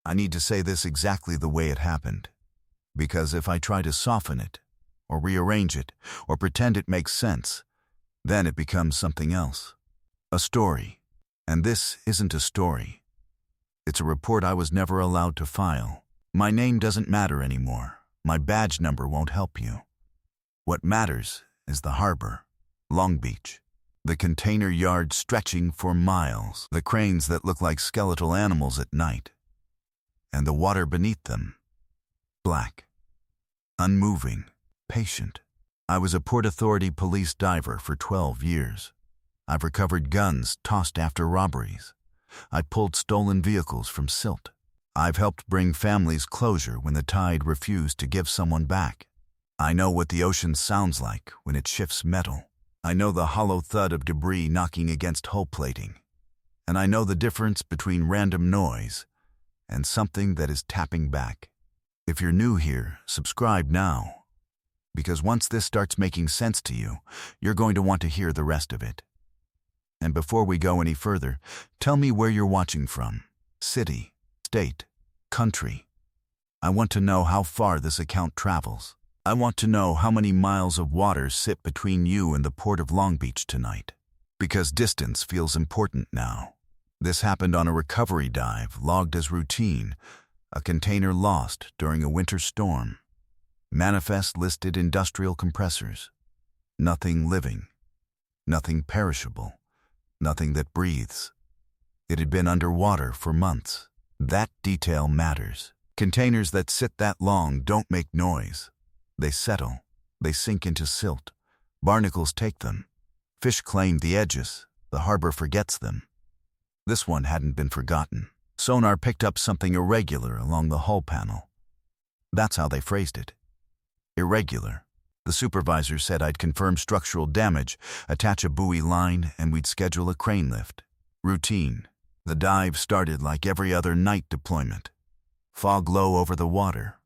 I need to say this exactly the way it happened, because if I try to soften it, or rearrange it, or pretend it makes sense, then it becomes something else. A story. And this isn't a story. It's a report I was never allowed to file. My name doesn't matter anymore. My badge number won't help you. What matters is the harbor, Long Beach. The container yard stretching for miles, the cranes that look like skeletal animals at night, and the water beneath them, black, unmoving, patient. I was a Port Authority police diver for 12 years. I've recovered guns tossed after robberies. I pulled stolen vehicles from silt. I've helped bring families closure when the tide refused to give someone back. I know what the ocean sounds like when it shifts metal. I know the hollow thud of debris knocking against hull plating. And I know the difference between random noise and something that is tapping back. If you're new here, subscribe now, because once this starts making sense to you, you're going to want to hear the rest of it. And before we go any further, tell me where you're watching from. City, state, country. I want to know how far this account travels. I want to know how many miles of water sit between you and the port of Long Beach tonight. Because distance feels important now. This happened on a recovery dive logged as routine, a container lost during a winter storm. Manifest listed industrial compressors. Nothing living. Nothing perishable. Nothing that breathes. It had been underwater for months. That detail matters. Containers that sit that long don't make noise. They settle. They sink into silt. Barnacles take them. Fish claim the edges. The harbor forgets them. This one hadn't been forgotten. Sonar picked up something irregular along the hull panel. That's how they phrased it. Irregular. The supervisor said I'd confirm structural damage, attach a buoy line, and we'd schedule a crane lift. Routine. The dive started like every other night deployment. Fog low over the water.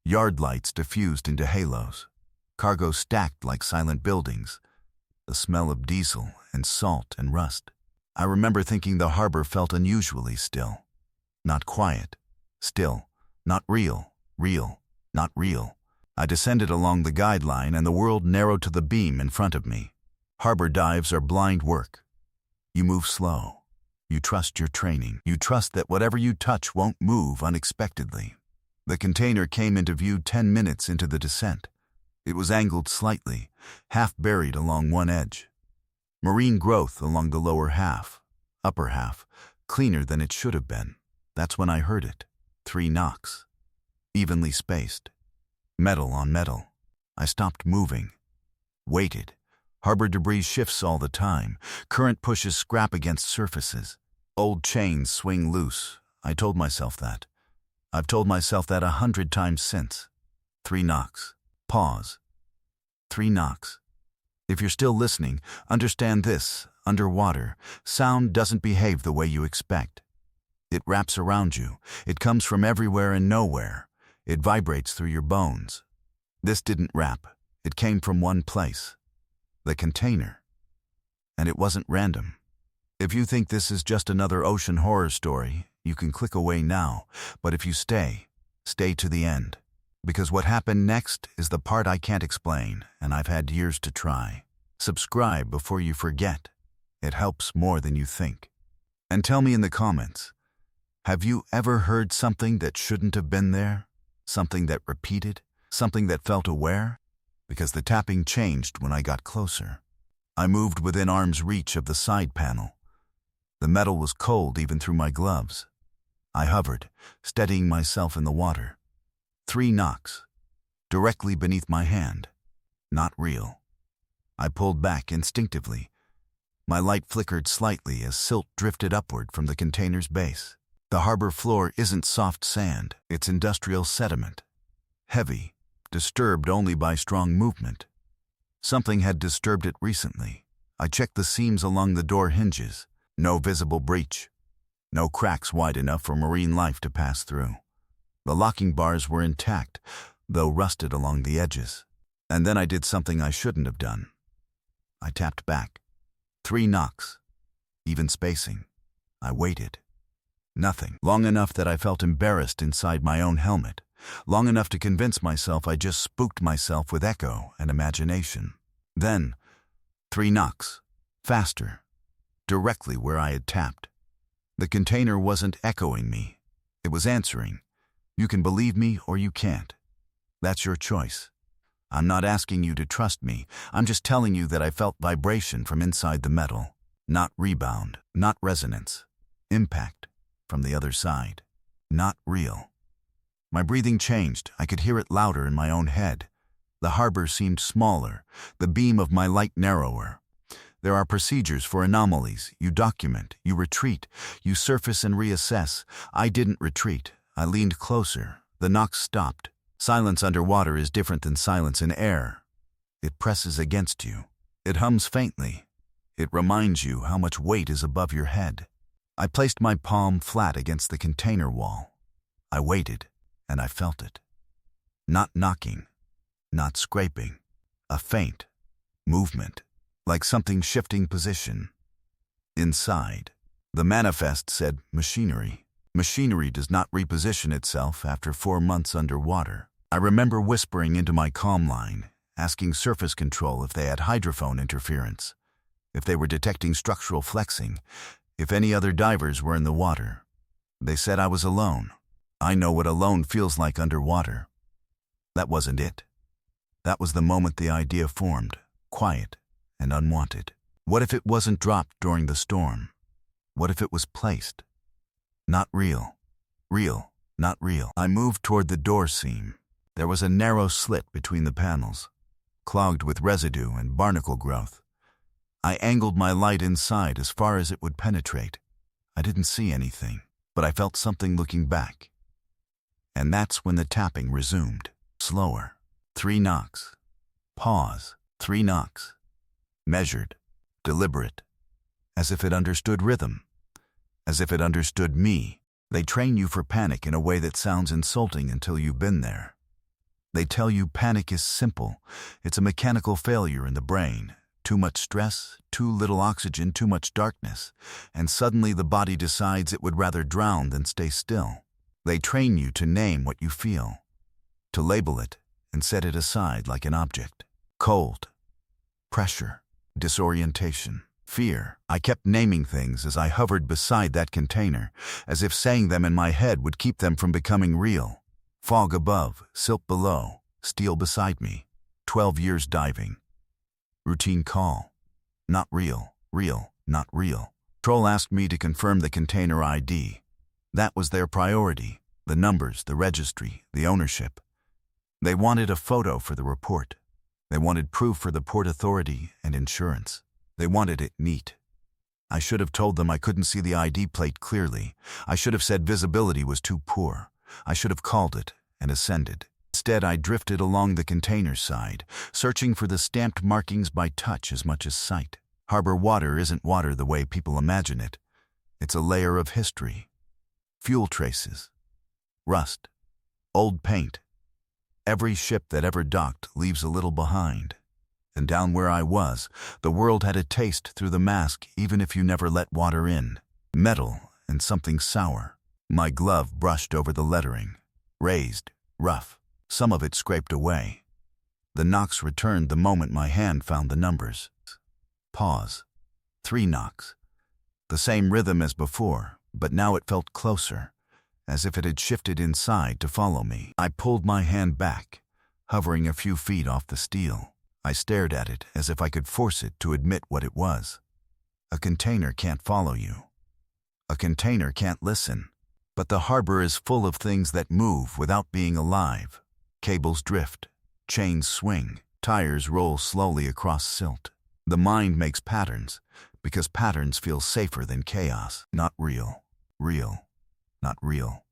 Yard lights diffused into halos. Cargo stacked like silent buildings. The smell of diesel and salt and rust. I remember thinking the harbor felt unusually still. Not quiet. Still. Not real. Real. Not real. I descended along the guideline and the world narrowed to the beam in front of me. Harbor dives are blind work. You move slow. You trust your training. You trust that whatever you touch won't move unexpectedly. The container came into view 10 minutes into the descent. It was angled slightly, half buried along one edge. Marine growth along the lower half, upper half, cleaner than it should have been. That's when I heard it. 3 knocks. Evenly spaced. Metal on metal. I stopped moving. Waited. Harbor debris shifts all the time. Current pushes scrap against surfaces. Old chains swing loose. I told myself that. I've told myself that 100 times since. 3 knocks. Pause. 3 knocks. If you're still listening, understand this. Underwater, sound doesn't behave the way you expect. It wraps around you. It comes from everywhere and nowhere. It vibrates through your bones. This didn't wrap. It came from one place. The container. And it wasn't random. If you think this is just another ocean horror story, you can click away now. But if you stay to the end. Because what happened next is the part I can't explain, and I've had years to try. Subscribe before you forget. It helps more than you think. And tell me in the comments, have you ever heard something that shouldn't have been there? Something that repeated? Something that felt aware? Because the tapping changed when I got closer. I moved within arm's reach of the side panel. The metal was cold even through my gloves. I hovered, steadying myself in the water. 3 knocks, directly beneath my hand. Not real. I pulled back instinctively. My light flickered slightly as silt drifted upward from the container's base. The harbor floor isn't soft sand, it's industrial sediment. Heavy, disturbed only by strong movement. Something had disturbed it recently. I checked the seams along the door hinges. No visible breach. No cracks wide enough for marine life to pass through. The locking bars were intact, though rusted along the edges. And then I did something I shouldn't have done. I tapped back. 3 knocks. Even spacing. I waited. Nothing. Long enough that I felt embarrassed inside my own helmet. Long enough to convince myself I just spooked myself with echo and imagination. Then, 3 knocks. Faster. Directly where I had tapped. The container wasn't echoing me. It was answering. You can believe me or you can't. That's your choice. I'm not asking you to trust me. I'm just telling you that I felt vibration from inside the metal. Not rebound, not resonance. Impact from the other side. Not real. My breathing changed. I could hear it louder in my own head. The harbor seemed smaller, the beam of my light narrower. There are procedures for anomalies. You document, you retreat, you surface and reassess. I didn't retreat. I leaned closer. The knocks stopped. Silence underwater is different than silence in air. It presses against you. It hums faintly. It reminds you how much weight is above your head. I placed my palm flat against the container wall. I waited, and I felt it. Not knocking, not scraping. A faint movement, like something shifting position. Inside, the manifest said machinery. Machinery does not reposition itself after 4 months underwater. I remember whispering into my comm line, asking surface control if they had hydrophone interference, if they were detecting structural flexing, if any other divers were in the water. They said I was alone. I know what alone feels like underwater. That wasn't it. That was the moment the idea formed, quiet and unwanted. What if it wasn't dropped during the storm? What if it was placed? Not real. Real, not real. I moved toward the door seam. There was a narrow slit between the panels, clogged with residue and barnacle growth. I angled my light inside as far as it would penetrate. I didn't see anything, but I felt something looking back. And that's when the tapping resumed. Slower. 3 knocks. Pause. 3 knocks. Measured. Deliberate. As if it understood rhythm. As if it understood me. They train you for panic in a way that sounds insulting until you've been there. They tell you panic is simple. It's a mechanical failure in the brain. Too much stress, too little oxygen, too much darkness. And suddenly the body decides it would rather drown than stay still. They train you to name what you feel. To label it and set it aside like an object. Cold. Pressure. Disorientation. Fear. I kept naming things as I hovered beside that container, as if saying them in my head would keep them from becoming real. Fog above, silt below, steel beside me. 12 years diving. Routine call. Not real, real, not real. Patrol asked me to confirm the container ID. That was their priority. The numbers, the registry, the ownership. They wanted a photo for the report. They wanted proof for the port authority and insurance. They wanted it neat. I should have told them I couldn't see the ID plate clearly. I should have said visibility was too poor. I should have called it and ascended. Instead, I drifted along the container side, searching for the stamped markings by touch as much as sight. Harbor water isn't water the way people imagine it. It's a layer of history. Fuel traces. Rust. Old paint. Every ship that ever docked leaves a little behind. And down where I was, the world had a taste through the mask even if you never let water in. Metal and something sour. My glove brushed over the lettering. Raised, rough. Some of it scraped away. The knocks returned the moment my hand found the numbers. Pause. 3 knocks. The same rhythm as before, but now it felt closer, as if it had shifted inside to follow me. I pulled my hand back, hovering a few feet off the steel. I stared at it as if I could force it to admit what it was. A container can't follow you. A container can't listen. But the harbor is full of things that move without being alive. Cables drift, chains swing, tires roll slowly across silt. The mind makes patterns, because patterns feel safer than chaos. Not real. Real. Not real.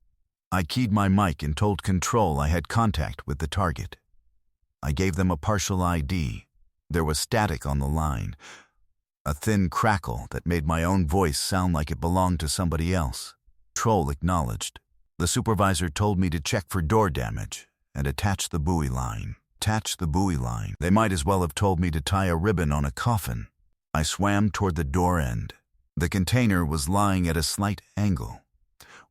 I keyed my mic and told Control I had contact with the target. I gave them a partial ID. There was static on the line, a thin crackle that made my own voice sound like it belonged to somebody else. Control acknowledged. The supervisor told me to check for door damage and attach the buoy line. Attach the buoy line. They might as well have told me to tie a ribbon on a coffin. I swam toward the door end. The container was lying at a slight angle,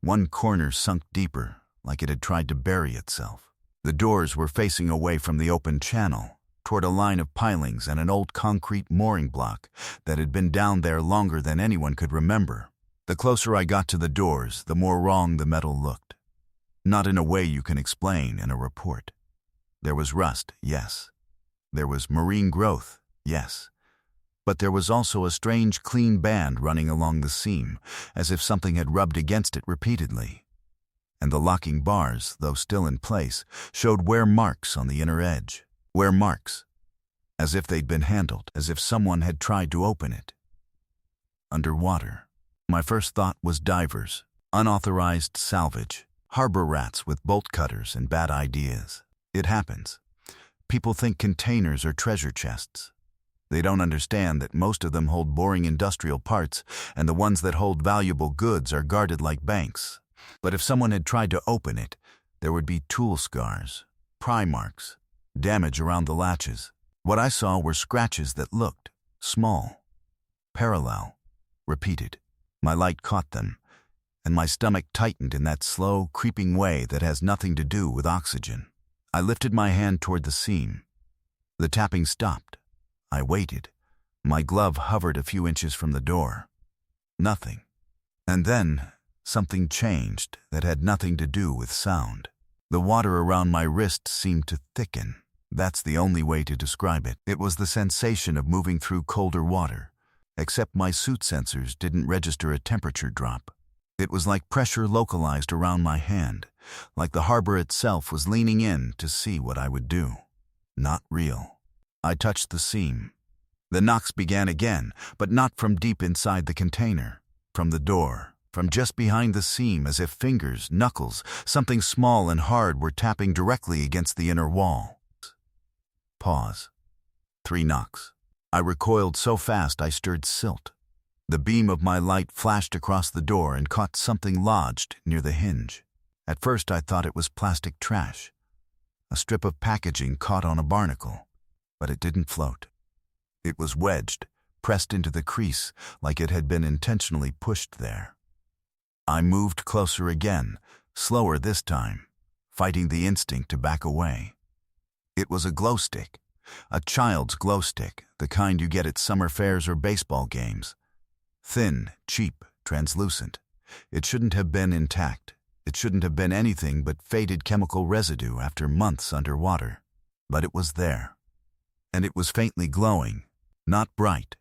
One corner sunk deeper, like it had tried to bury itself. The doors were facing away from the open channel, toward a line of pilings and an old concrete mooring block that had been down there longer than anyone could remember. The closer I got to the doors, the more wrong the metal looked. Not in a way you can explain in a report. There was rust, yes. There was marine growth, yes. But there was also a strange clean band running along the seam, as if something had rubbed against it repeatedly. And the locking bars, though still in place, showed wear marks on the inner edge. Wear marks. As if they'd been handled, as if someone had tried to open it. Underwater. My first thought was divers, unauthorized salvage, harbor rats with bolt cutters and bad ideas. It happens. People think containers are treasure chests. They don't understand that most of them hold boring industrial parts, and the ones that hold valuable goods are guarded like banks. But if someone had tried to open it, there would be tool scars, pry marks, damage around the latches. What I saw were scratches that looked small, parallel, repeated. My light caught them, and my stomach tightened in that slow, creeping way that has nothing to do with oxygen. I lifted my hand toward the seam. The tapping stopped. I waited. My glove hovered a few inches from the door. Nothing. And then something changed that had nothing to do with sound. The water around my wrist seemed to thicken. That's the only way to describe it. It was the sensation of moving through colder water, except my suit sensors didn't register a temperature drop. It was like pressure localized around my hand, like the harbor itself was leaning in to see what I would do. Not real. I touched the seam. The knocks began again, but not from deep inside the container, from the door, from just behind the seam, as if fingers, knuckles, something small and hard were tapping directly against the inner wall. Pause. 3 knocks. I recoiled so fast I stirred silt. The beam of my light flashed across the door and caught something lodged near the hinge. At first I thought it was plastic trash, a strip of packaging caught on a barnacle, but it didn't float. It was wedged, pressed into the crease like it had been intentionally pushed there. I moved closer again, slower this time, fighting the instinct to back away. It was a glow stick, a child's glow stick, the kind you get at summer fairs or baseball games. Thin, cheap, translucent. It shouldn't have been intact. It shouldn't have been anything but faded chemical residue after months underwater. But it was there. And it was faintly glowing, not bright,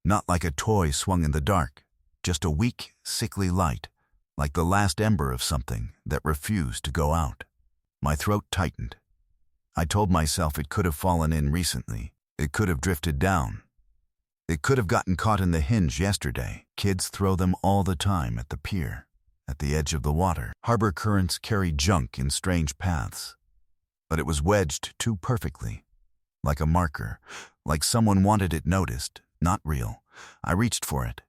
not like a toy swung in the dark, just a weak, sickly light, like the last ember of something that refused to go out. My throat tightened. I told myself it could have fallen in recently. It could have drifted down. It could have gotten caught in the hinge yesterday. Kids throw them all the time at the pier, at the edge of the water. Harbor currents carry junk in strange paths. But it was wedged too perfectly, like a marker, like someone wanted it noticed, not real. I reached for it.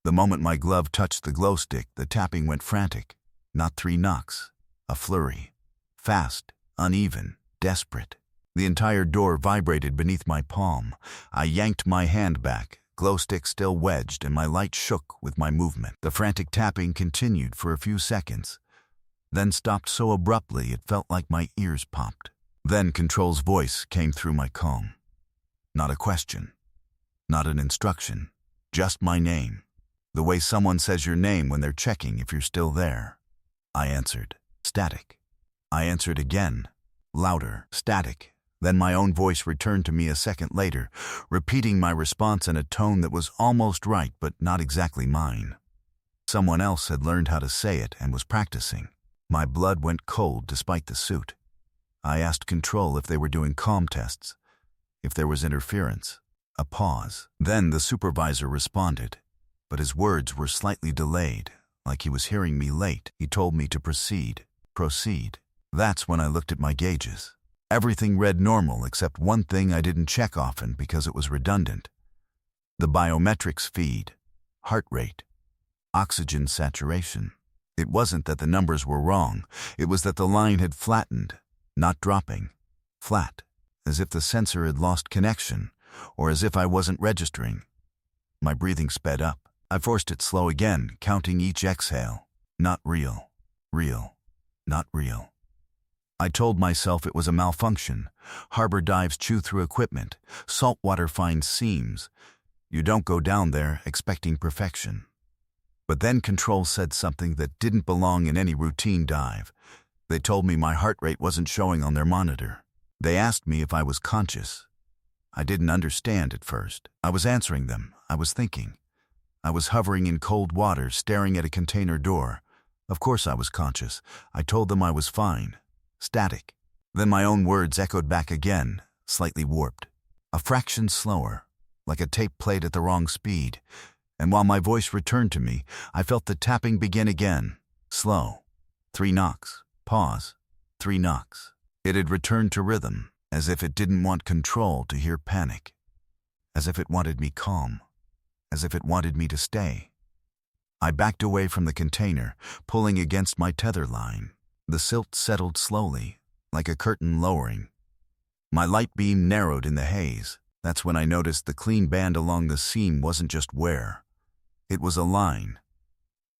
The moment my glove touched the glow stick, the tapping went frantic. Not 3 knocks, a flurry. Fast, uneven, desperate. The entire door vibrated beneath my palm. I yanked my hand back, glow stick still wedged, and my light shook with my movement. The frantic tapping continued for a few seconds, then stopped so abruptly it felt like my ears popped. Then Control's voice came through my calm. Not a question, not an instruction, just my name. The way someone says your name when they're checking if you're still there. I answered. Static. I answered again. Louder. Static. Then my own voice returned to me a second later, repeating my response in a tone that was almost right but not exactly mine. Someone else had learned how to say it and was practicing. My blood went cold despite the suit. I asked Control if they were doing comm tests, if there was interference. A pause. Then the supervisor responded, but his words were slightly delayed, like he was hearing me late. He told me to proceed. Proceed. That's when I looked at my gauges. Everything read normal except one thing I didn't check often because it was redundant. The biometrics feed, heart rate, oxygen saturation. It wasn't that the numbers were wrong, it was that the line had flattened, not dropping. Flat, as if the sensor had lost connection, or as if I wasn't registering. My breathing sped up. I forced it slow again, counting each exhale. Not real. Real. Not real. I told myself it was a malfunction. Harbor dives chew through equipment. Saltwater finds seams. You don't go down there expecting perfection. But then Control said something that didn't belong in any routine dive. They told me my heart rate wasn't showing on their monitor. They asked me if I was conscious. I didn't understand at first. I was answering them. I was thinking. I was hovering in cold water, staring at a container door. Of course I was conscious. I told them I was fine. Static. Then my own words echoed back again, slightly warped. A fraction slower, like a tape played at the wrong speed. And while my voice returned to me, I felt the tapping begin again. Slow. 3 knocks. Pause. 3 knocks. It had returned to rhythm, as if it didn't want Control to hear panic. As if it wanted me calm. As if it wanted me to stay. I backed away from the container, pulling against my tether line. The silt settled slowly, like a curtain lowering. My light beam narrowed in the haze. That's when I noticed the clean band along the seam wasn't just wear. It was a line.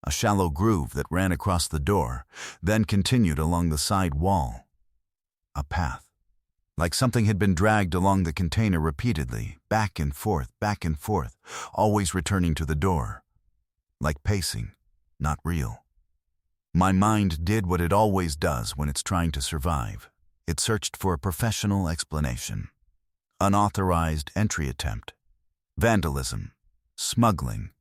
A shallow groove that ran across the door, then continued along the side wall. A path. Like something had been dragged along the container repeatedly, back and forth, always returning to the door. Like pacing, not real. My mind did what it always does when it's trying to survive. It searched for a professional explanation. Unauthorized entry attempt. Vandalism. Smuggling.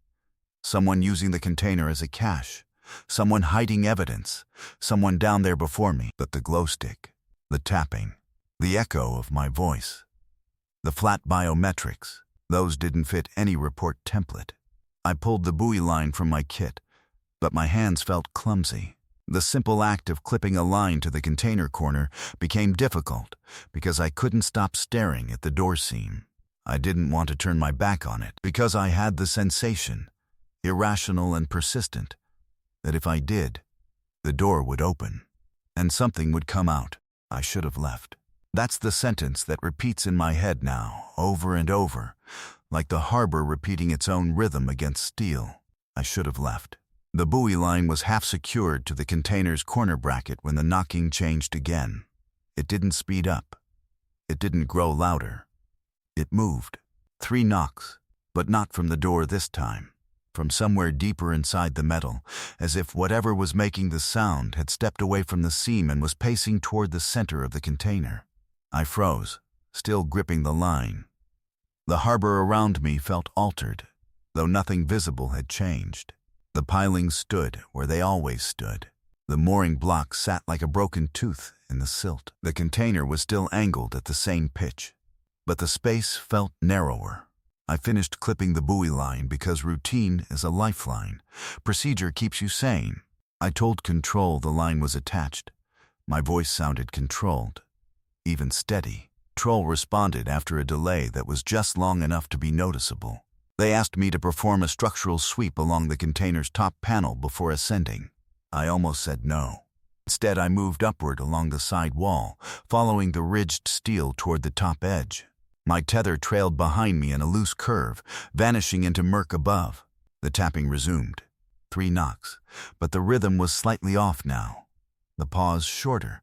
Someone using the container as a cache. Someone hiding evidence. Someone down there before me. But the glow stick. The tapping. The echo of my voice. The flat biometrics. Those didn't fit any report template. I pulled the buoy line from my kit, but my hands felt clumsy. The simple act of clipping a line to the container corner became difficult because I couldn't stop staring at the door seam. I didn't want to turn my back on it because I had the sensation, irrational and persistent, that if I did, the door would open and something would come out. I should have left. That's the sentence that repeats in my head now, over and over, like the harbor repeating its own rhythm against steel. I should have left. The buoy line was half secured to the container's corner bracket when the knocking changed again. It didn't speed up. It didn't grow louder. It moved. 3 knocks, but not from the door this time. From somewhere deeper inside the metal, as if whatever was making the sound had stepped away from the seam and was pacing toward the center of the container. I froze, still gripping the line. The harbor around me felt altered, though nothing visible had changed. The pilings stood where they always stood. The mooring block sat like a broken tooth in the silt. The container was still angled at the same pitch, but the space felt narrower. I finished clipping the buoy line because routine is a lifeline. Procedure keeps you sane. I told Control the line was attached. My voice sounded controlled, even steady. Control responded after a delay that was just long enough to be noticeable. They asked me to perform a structural sweep along the container's top panel before ascending. I almost said no. Instead, I moved upward along the side wall, following the ridged steel toward the top edge. My tether trailed behind me in a loose curve, vanishing into murk above. The tapping resumed. 3 knocks, but the rhythm was slightly off now. The pause shorter,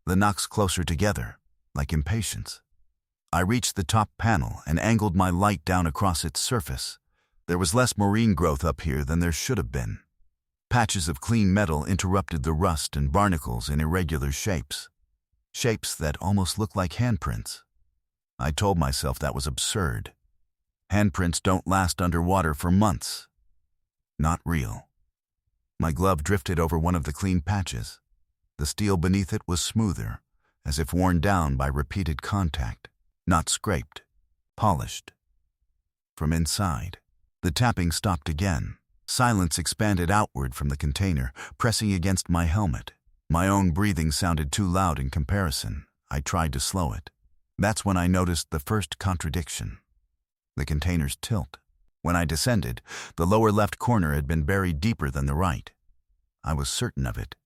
the knocks closer together, like impatience. I reached the top panel and angled my light down across its surface. There was less marine growth up here than there should have been. Patches of clean metal interrupted the rust and barnacles in irregular shapes. Shapes that almost looked like handprints. I told myself that was absurd. Handprints don't last underwater for months. Not real. My glove drifted over one of the clean patches. The steel beneath it was smoother, as if worn down by repeated contact. Not scraped, polished. From inside, the tapping stopped again. Silence expanded outward from the container, pressing against my helmet. My own breathing sounded too loud in comparison. I tried to slow it. That's when I noticed the first contradiction. The container's tilt. When I descended, the lower left corner had been buried deeper than the right. I was certain of it.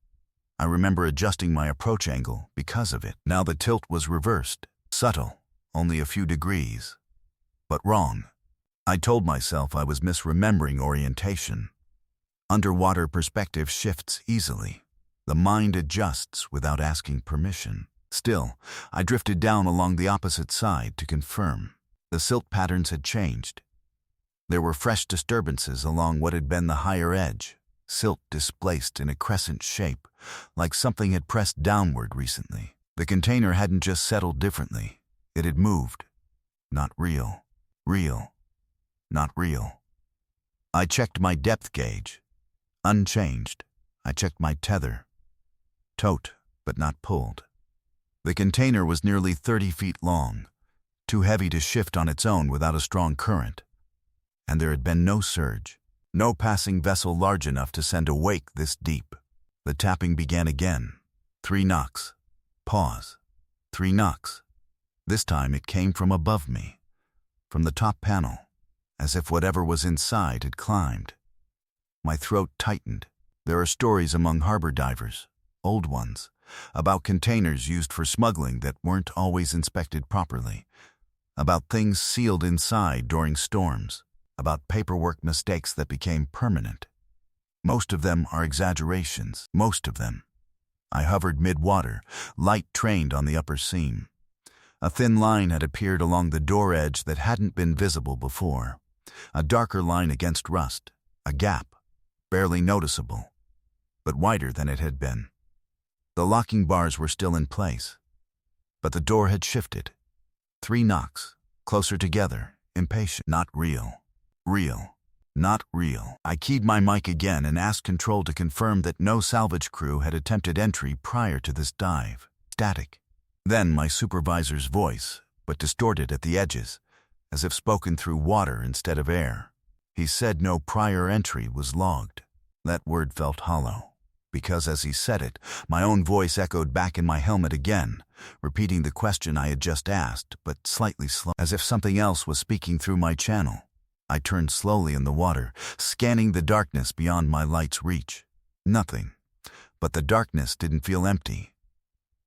I remember adjusting my approach angle because of it. Now the tilt was reversed, subtle, only a few degrees. But wrong. I told myself I was misremembering orientation. Underwater perspective shifts easily. The mind adjusts without asking permission. Still, I drifted down along the opposite side to confirm. The silt patterns had changed. There were fresh disturbances along what had been the higher edge, silt displaced in a crescent shape, like something had pressed downward recently. The container hadn't just settled differently. It had moved. Not real. Real. Not real. I checked my depth gauge. Unchanged. I checked my tether. Tote, but not pulled. The container was nearly 30 feet long, too heavy to shift on its own without a strong current. And there had been no surge, no passing vessel large enough to send a wake this deep. The tapping began again. 3 knocks. Pause. 3 knocks. This time it came from above me, from the top panel, as if whatever was inside had climbed. My throat tightened. There are stories among harbor divers, old ones, about containers used for smuggling that weren't always inspected properly, about things sealed inside during storms, about paperwork mistakes that became permanent. Most of them are exaggerations, most of them. I hovered mid-water, light trained on the upper seam. A thin line had appeared along the door edge that hadn't been visible before. A darker line against rust, a gap, barely noticeable, but wider than it had been. The locking bars were still in place, but the door had shifted. 3 knocks, closer together, impatient. Not real. Real. Not real. I keyed my mic again and asked control to confirm that no salvage crew had attempted entry prior to this dive. Static. Then my supervisor's voice, but distorted at the edges, as if spoken through water instead of air. He said no prior entry was logged. That word felt hollow, because as he said it, my own voice echoed back in my helmet again, repeating the question I had just asked, but slightly slow, as if something else was speaking through my channel. I turned slowly in the water, scanning the darkness beyond my light's reach. Nothing. But the darkness didn't feel empty.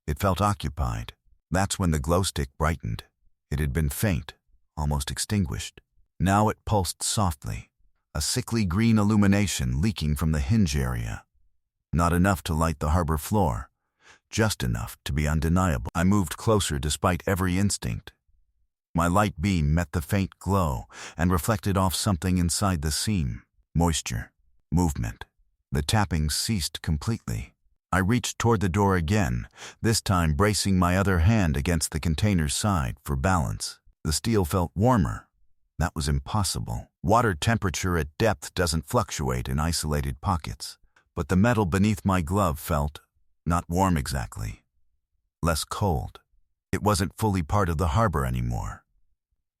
It felt occupied. That's when the glow stick brightened. It had been faint, almost extinguished. Now it pulsed softly, a sickly green illumination leaking from the hinge area. Not enough to light the harbor floor, just enough to be undeniable. I moved closer despite every instinct. My light beam met the faint glow and reflected off something inside the seam. Moisture. Movement. The tapping ceased completely. I reached toward the door again, this time bracing my other hand against the container's side for balance. The steel felt warmer. That was impossible. Water temperature at depth doesn't fluctuate in isolated pockets, but the metal beneath my glove felt not warm exactly, less cold. It wasn't fully part of the harbor anymore.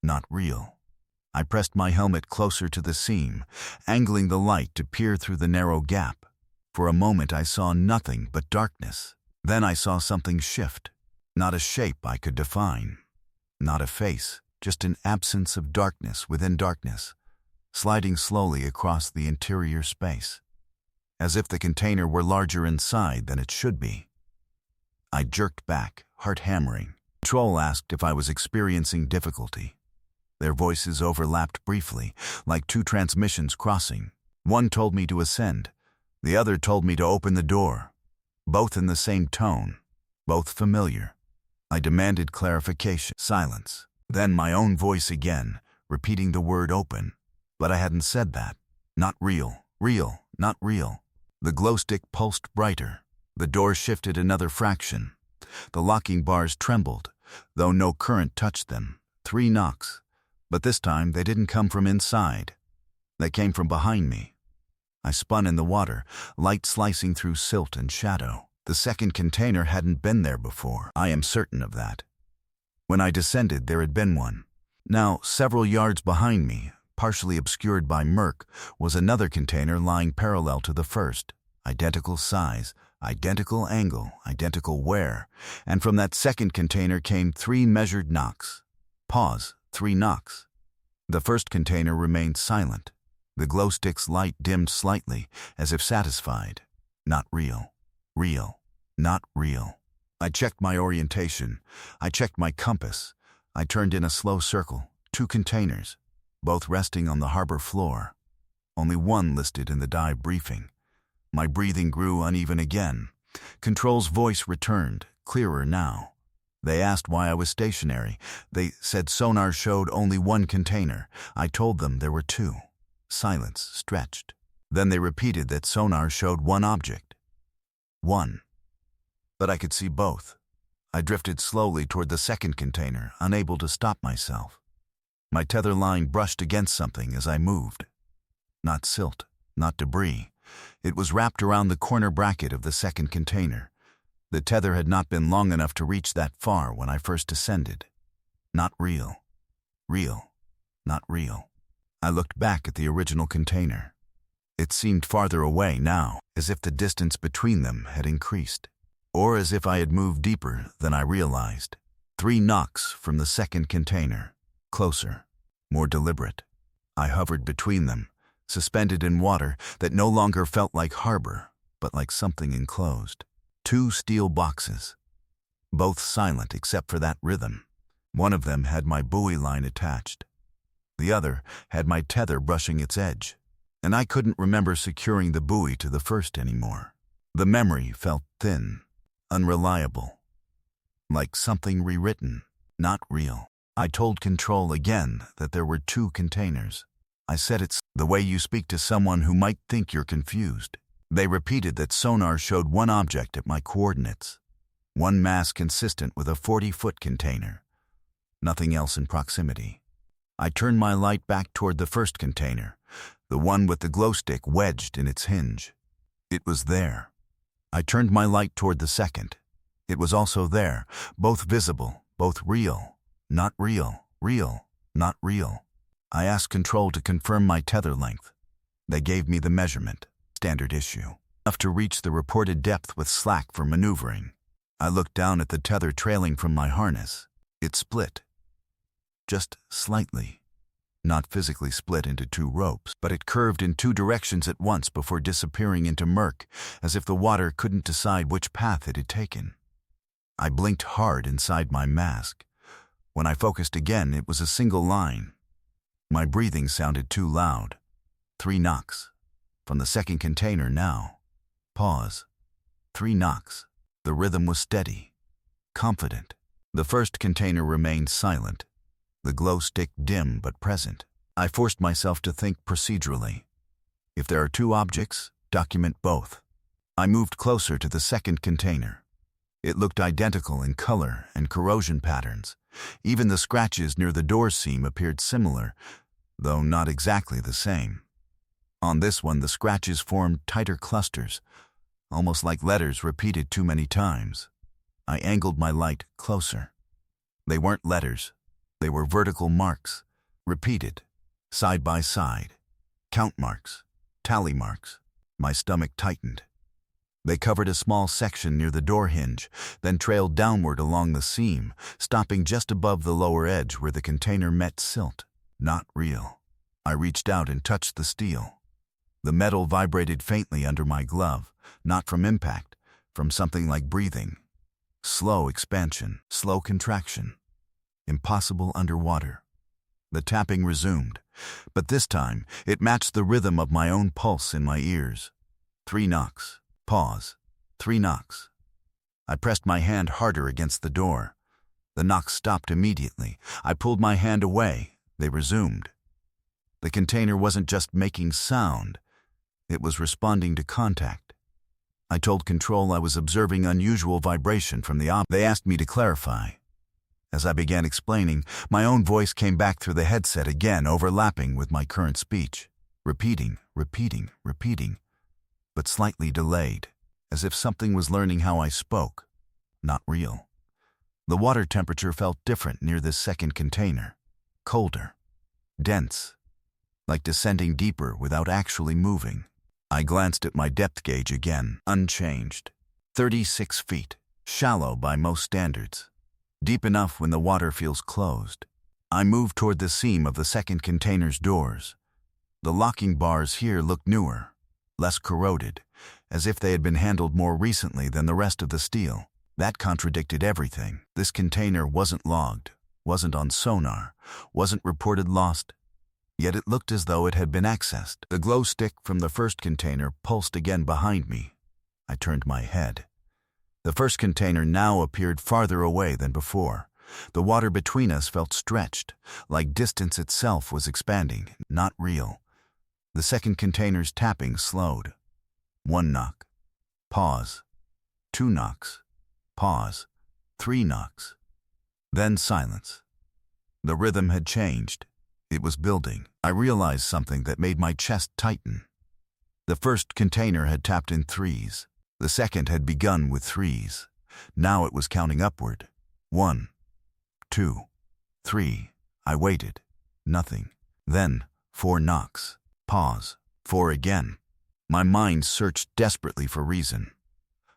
Not real. I pressed my helmet closer to the seam, angling the light to peer through the narrow gap. For a moment I saw nothing but darkness. Then I saw something shift. Not a shape I could define. Not a face, just an absence of darkness within darkness, sliding slowly across the interior space, as if the container were larger inside than it should be. I jerked back, heart hammering. Control asked if I was experiencing difficulty. Their voices overlapped briefly, like 2 transmissions crossing. One told me to ascend. The other told me to open the door. Both in the same tone, both familiar. I demanded clarification. Silence. Then my own voice again, repeating the word open. But I hadn't said that. Not real. Real. Not real. The glow stick pulsed brighter. The door shifted another fraction. The locking bars trembled, though no current touched them. 3 knocks. But this time they didn't come from inside. They came from behind me. I spun in the water, light slicing through silt and shadow. The second container hadn't been there before. I am certain of that. When I descended, there had been one. Now, several yards behind me, partially obscured by murk, was another container lying parallel to the first. Identical size, identical angle, identical wear. And from that second container came 3 measured knocks. Pause. 3 knocks. The first container remained silent. The glow stick's light dimmed slightly, as if satisfied. Not real. Real. Not real. I checked my orientation. I checked my compass. I turned in a slow circle. 2 containers, both resting on the harbor floor. only one listed in the dive briefing. My breathing grew uneven again. Control's voice returned, clearer now. They asked why I was stationary. They said sonar showed only one container. I told them there were two. Silence stretched. Then they repeated that sonar showed one object. One. But I could see both. I drifted slowly toward the second container, unable to stop myself. My tether line brushed against something as I moved. Not silt, not debris. It was wrapped around the corner bracket of the second container. The tether had not been long enough to reach that far when I first descended. Not real. Real. Not real. I looked back at the original container. It seemed farther away now, as if the distance between them had increased. Or as if I had moved deeper than I realized. 3 knocks from the second container. Closer. More deliberate. I hovered between them, suspended in water that no longer felt like harbor, but like something enclosed. 2 steel boxes. Both silent except for that rhythm. One of them had my buoy line attached. The other had my tether brushing its edge. And I couldn't remember securing the buoy to the first anymore. The memory felt thin. Unreliable. Like something rewritten, not real. I told Control again that there were 2 containers. I said it's the way you speak to someone who might think you're confused. They repeated that sonar showed one object at my coordinates. One mass consistent with a 40-foot container. Nothing else in proximity. I turned my light back toward the first container, the one with the glow stick wedged in its hinge. It was there. I turned my light toward the second. It was also there, both visible, both real, not real, real, not real. I asked Control to confirm my tether length. They gave me the measurement, standard issue, enough to reach the reported depth with slack for maneuvering. I looked down at the tether trailing from my harness. It split. Just slightly. Not physically split into 2 ropes, but it curved in 2 directions at once before disappearing into murk, as if the water couldn't decide which path it had taken. I blinked hard inside my mask. When I focused again, it was a single line. My breathing sounded too loud. 3 knocks. From the second container now. Pause. 3 knocks. The rhythm was steady. Confident. The first container remained silent. The glow stick dim but present. I forced myself to think procedurally. If there are 2 objects, document both. I moved closer to the second container. It looked identical in color and corrosion patterns. Even the scratches near the door seam appeared similar, though not exactly the same. On this one, the scratches formed tighter clusters, almost like letters repeated too many times. I angled my light closer. They weren't letters. They were vertical marks, repeated, side by side. Count marks, tally marks. My stomach tightened. They covered a small section near the door hinge, then trailed downward along the seam, stopping just above the lower edge where the container met silt. Not real. I reached out and touched the steel. The metal vibrated faintly under my glove, not from impact, from something like breathing. Slow expansion, slow contraction. Impossible underwater. The tapping resumed, but this time it matched the rhythm of my own pulse in my ears. 3 knocks. Pause. 3 knocks. I pressed my hand harder against the door. The knocks stopped immediately. I pulled my hand away. They resumed. The container wasn't just making sound. It was responding to contact. I told Control I was observing unusual vibration from the object. They asked me to clarify. As I began explaining, my own voice came back through the headset again, overlapping with my current speech. Repeating, but slightly delayed, as if something was learning how I spoke. Not real. The water temperature felt different near this second container. Colder. Dense. Like descending deeper without actually moving. I glanced at my depth gauge again, unchanged. 36 feet. Shallow by most standards. Deep enough when the water feels closed. I moved toward the seam of the second container's doors. The locking bars here looked newer, less corroded, as if they had been handled more recently than the rest of the steel. That contradicted everything. This container wasn't logged, wasn't on sonar, wasn't reported lost. yet it looked as though it had been accessed. The glow stick from the first container pulsed again behind me. I turned my head. The first container now appeared farther away than before. The water between us felt stretched, like distance itself was expanding, not real. The second container's tapping slowed. 1 knock. Pause. 2 knocks. Pause. 3 knocks. Then silence. The rhythm had changed. It was building. I realized something that made my chest tighten. The first container had tapped in 3s. The second had begun with 3s. Now it was counting upward. 1, 2, 3. I waited. Nothing. Then 4 knocks. Pause. 4 again. My mind searched desperately for reason.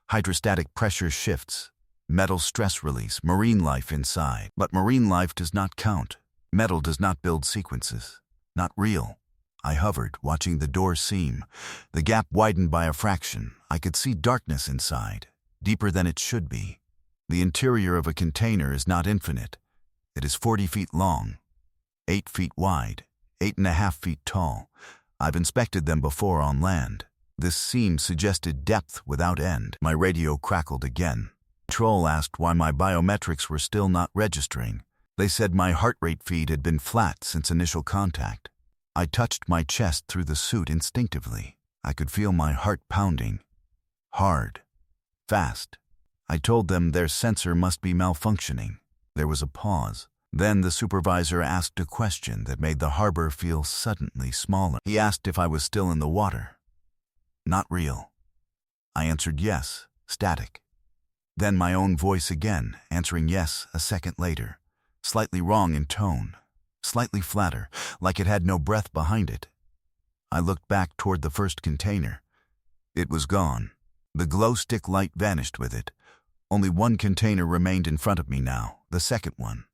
Hydrostatic pressure shifts. Metal stress release. Marine life inside. But marine life does not count. Metal does not build sequences. Not real. I hovered, watching the door seam. The gap widened by a fraction. I could see darkness inside, deeper than it should be. The interior of a container is not infinite. It is 40 feet long, 8 feet wide, 8.5 feet tall. I've inspected them before on land. This seam suggested depth without end. My radio crackled again. Control asked why my biometrics were still not registering. They said my heart rate feed had been flat since initial contact. I touched my chest through the suit instinctively. I could feel my heart pounding. Hard. Fast. I told them their sensor must be malfunctioning. There was a pause. Then the supervisor asked a question that made the harbor feel suddenly smaller. He asked if I was still in the water. Not real. I answered yes, static. Then my own voice again, answering yes a second later. Slightly wrong in tone, slightly flatter, like it had no breath behind it. I looked back toward the first container. It was gone. The glow stick light vanished with it. Only 1 container remained in front of me now, the second one.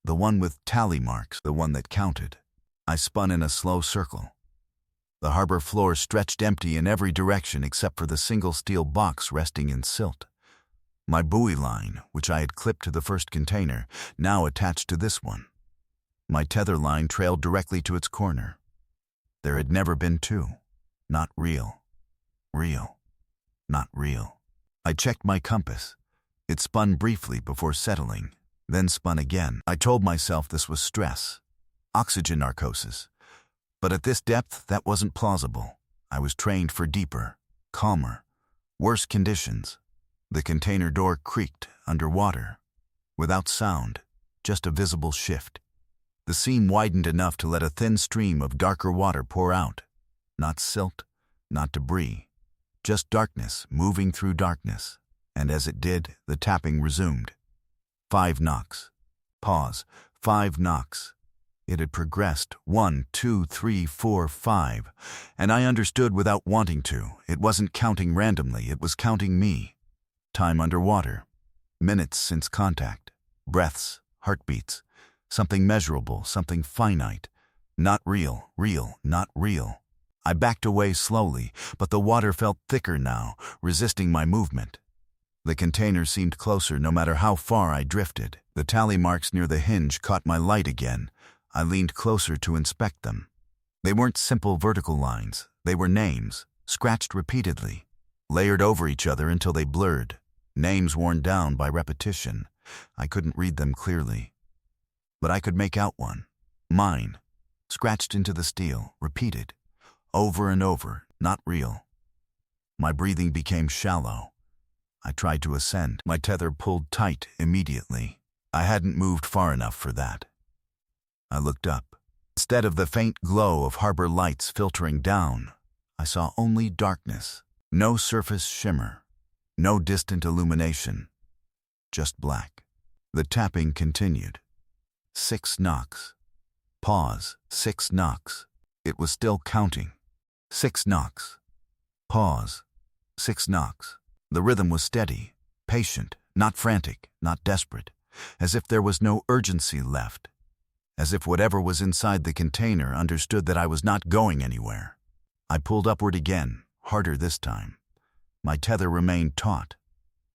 The one with tally marks, the one that counted. I spun in a slow circle. The harbor floor stretched empty in every direction except for the single steel box resting in silt. My buoy line, which I had clipped to the first container, now attached to this one. My tether line trailed directly to its corner. There had never been 2. Not real. Real. Not real. I checked my compass. It spun briefly before settling, then spun again. I told myself this was stress, oxygen narcosis. But at this depth, that wasn't plausible. I was trained for deeper, calmer, worse conditions. The container door creaked underwater, without sound, just a visible shift. The seam widened enough to let a thin stream of darker water pour out. Not silt, not debris, just darkness moving through darkness. And as it did, the tapping resumed. 5 knocks. Pause. 5 knocks. It had progressed. 1, 2, 3, 4, 5. And I understood without wanting to. It wasn't counting randomly, it was counting me. Time underwater. Minutes since contact. Breaths, heartbeats. Something measurable, something finite. Not real, not real. I backed away slowly, but the water felt thicker now, resisting my movement. The container seemed closer no matter how far I drifted. The tally marks near the hinge caught my light again. I leaned closer to inspect them. They weren't simple vertical lines. They were names, scratched repeatedly, layered over each other until they blurred. Names worn down by repetition. I couldn't read them clearly. But I could make out one. Mine. Scratched into the steel, repeated. Over and over, not real. My breathing became shallow. I tried to ascend. My tether pulled tight immediately. I hadn't moved far enough for that. I looked up. Instead of the faint glow of harbor lights filtering down, I saw only darkness. No surface shimmer. No distant illumination. Just black. The tapping continued. 6 knocks. Pause. 6 knocks. It was still counting. 6 knocks. Pause. 6 knocks. The rhythm was steady, patient, not frantic, not desperate, as if there was no urgency left, as if whatever was inside the container understood that I was not going anywhere. I pulled upward again, harder this time. My tether remained taut.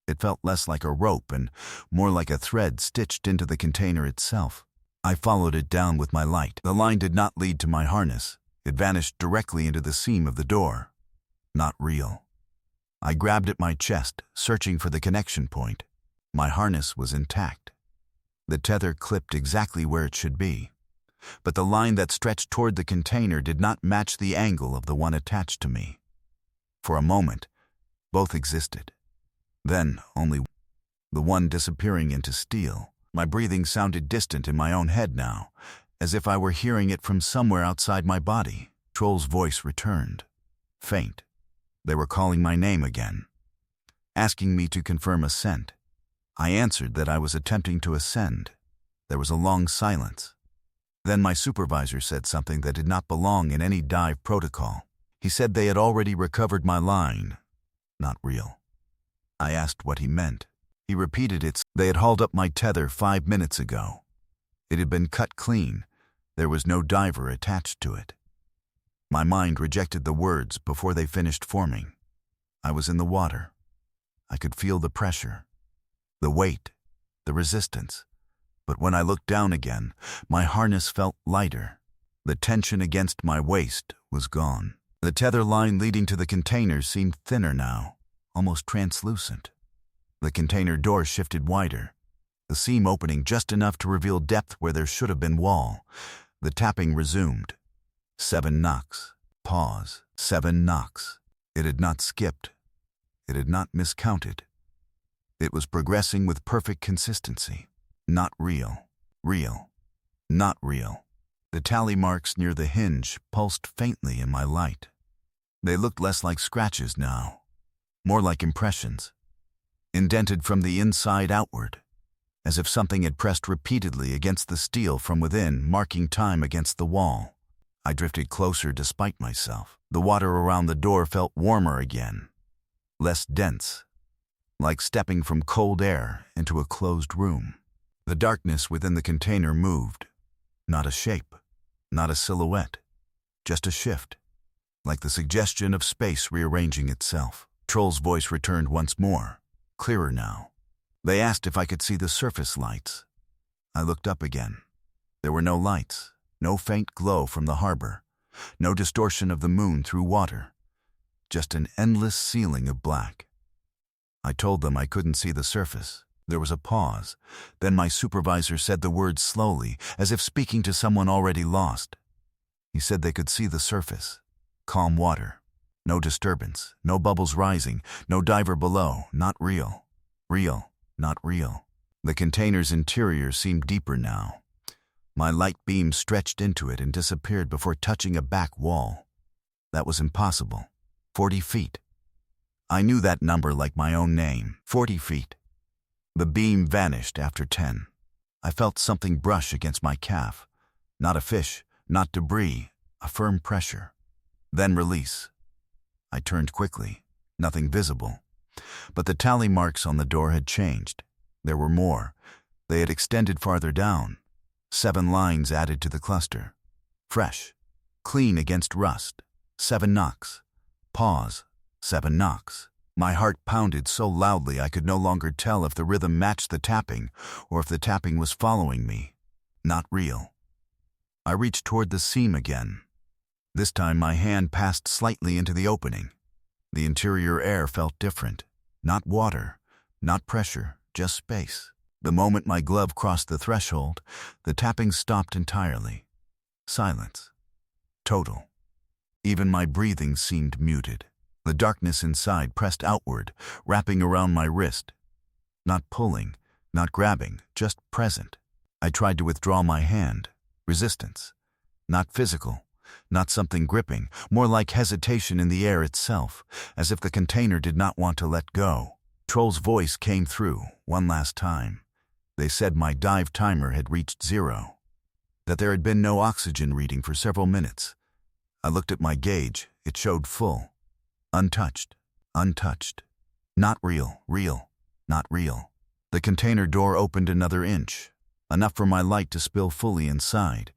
It felt less like a rope and more like a thread stitched into the container itself. I followed it down with my light. The line did not lead to my harness. It vanished directly into the seam of the door. Not real. I grabbed at my chest, searching for the connection point. My harness was intact. The tether clipped exactly where it should be. But the line that stretched toward the container did not match the angle of the one attached to me. For a moment, both existed. Then, only the one disappearing into steel. My breathing sounded distant in my own head now, as if I were hearing it from somewhere outside my body. Troll's voice returned. Faint. They were calling my name again, asking me to confirm ascent. I answered that I was attempting to ascend. There was a long silence. Then my supervisor said something that did not belong in any dive protocol. He said they had already recovered my line. Not real. I asked what he meant. He repeated it. They had hauled up my tether 5 minutes ago. It had been cut clean. There was no diver attached to it. My mind rejected the words before they finished forming. I was in the water. I could feel the pressure, the weight, the resistance. But when I looked down again, my harness felt lighter. The tension against my waist was gone. The tether line leading to the container seemed thinner now, almost translucent. The container door shifted wider, the seam opening just enough to reveal depth where there should have been wall. The tapping resumed. 7 knocks. Pause. 7 knocks. It had not skipped. It had not miscounted. It was progressing with perfect consistency. Not real. Real. Not real. The tally marks near the hinge pulsed faintly in my light. They looked less like scratches now, more like impressions, indented from the inside outward, as if something had pressed repeatedly against the steel from within, marking time against the wall. I drifted closer despite myself. The water around the door felt warmer again, less dense, like stepping from cold air into a closed room. The darkness within the container moved. Not a shape, not a silhouette, just a shift, like the suggestion of space rearranging itself. Troll's voice returned once more, clearer now. They asked if I could see the surface lights. I looked up again. There were no lights, no faint glow from the harbor, no distortion of the moon through water, just an endless ceiling of black. I told them I couldn't see the surface. There was a pause. Then my supervisor said the words slowly, as if speaking to someone already lost. He said they could see the surface. Calm water. No disturbance. No bubbles rising. No diver below. Not real. Real. Not real. The container's interior seemed deeper now. My light beam stretched into it and disappeared before touching a back wall. That was impossible. 40 feet. I knew that number like my own name. 40 feet. The beam vanished after 10. I felt something brush against my calf. Not a fish, not debris, a firm pressure. Then release. I turned quickly. Nothing visible. But the tally marks on the door had changed. There were more. They had extended farther down. 7 lines added to the cluster. Fresh. Clean against rust. 7 knocks. Pause. 7 knocks. My heart pounded so loudly I could no longer tell if the rhythm matched the tapping or if the tapping was following me. Not real. I reached toward the seam again. This time my hand passed slightly into the opening. The interior air felt different. Not water, not pressure, just space. The moment my glove crossed the threshold, the tapping stopped entirely. Silence. Total. Even my breathing seemed muted. The darkness inside pressed outward, wrapping around my wrist. Not pulling, not grabbing, just present. I tried to withdraw my hand. Resistance. Not physical, not something gripping, more like hesitation in the air itself, as if the container did not want to let go. Troll's voice came through, one last time. They said my dive timer had reached 0, that there had been no oxygen reading for several minutes. I looked at my gauge. It showed full. Untouched. Untouched. Not real. Real. Not real. The container door opened another inch, enough for my light to spill fully inside.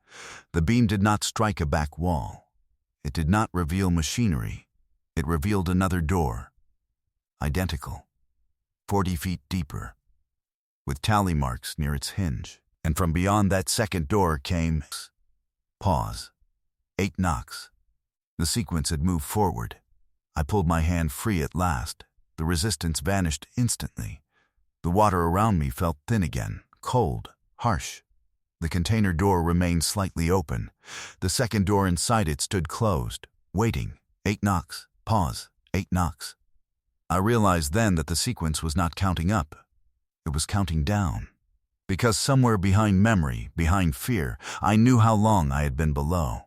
The beam did not strike a back wall. It did not reveal machinery. It revealed another door. Identical. 40 feet deeper, with tally marks near its hinge. And from beyond that second door came... Pause. 8 knocks. The sequence had moved forward. I pulled my hand free at last. The resistance vanished instantly. The water around me felt thin again, cold, harsh. The container door remained slightly open. The second door inside it stood closed, waiting. 8 knocks. Pause. 8 knocks. I realized then that the sequence was not counting up. It was counting down. Because somewhere behind memory, behind fear, I knew how long I had been below.